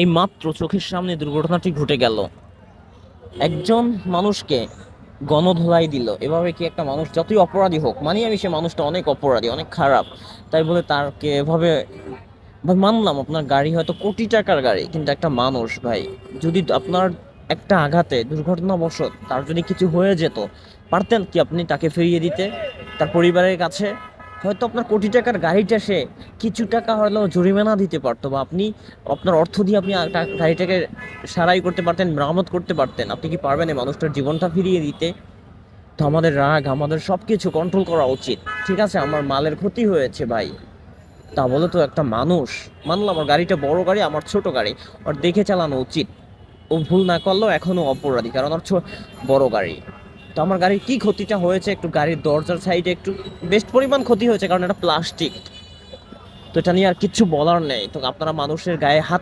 এই মাত্র চোখের সামনে দুর্ঘটনাটি ঘটে গেল, একজন মানুষকে গণধোলাই দিল। এভাবে কি একটা মানুষ যতই অপরাধী হোক, মানি আমি সে মানুষটা অনেক অপরাধী, অনেক খারাপ, তাই বলে তারকে এভাবে, ভাই মানলাম আপনার গাড়ি হয়তো কোটি টাকার গাড়ি, কিন্তু একটা মানুষ ভাই, যদি আপনার একটা আঘাতে দুর্ঘটনাবশত তার যদি কিছু হয়ে যেত, পারতেন কি আপনি তাকে ফিরিয়ে দিতে তার পরিবারের কাছে? হয়তো আপনার কোটি টাকার গাড়িটা সে কিছু টাকা হলেও জরিমানা দিতে পারতো, বা আপনি আপনার অর্থ দিয়ে আপনি গাড়িটাকে সারাই করতে পারতেন, মেরামত করতে পারতেন। আপনি কি পারবেন এই মানুষটার জীবনটা ফিরিয়ে দিতে? তো আমাদের রাগ, আমাদের সবকিছু কন্ট্রোল করা উচিত। ঠিক আছে, আমার মালের ক্ষতি হয়েছে ভাই, তা বলে তো একটা মানুষ, মানলাম আমার গাড়িটা বড় গাড়ি, আমার ছোট গাড়ি, ওর দেখে চালানো উচিত। ও ভুল না করলেও এখনো অপরাধী, কারণ ওর বড় গাড়ি। তো আমার গাড়ির কি ক্ষতিটা হয়েছে, একটু গাড়ির দরজার সাইডে একটু বেশ পরিমাণ ক্ষতি হয়েছে, কারণ এটা প্লাস্টিক। তো এটা নিয়ে আর কিচ্ছু বলার নেই। তো আপনারা মানুষের গায়ে হাত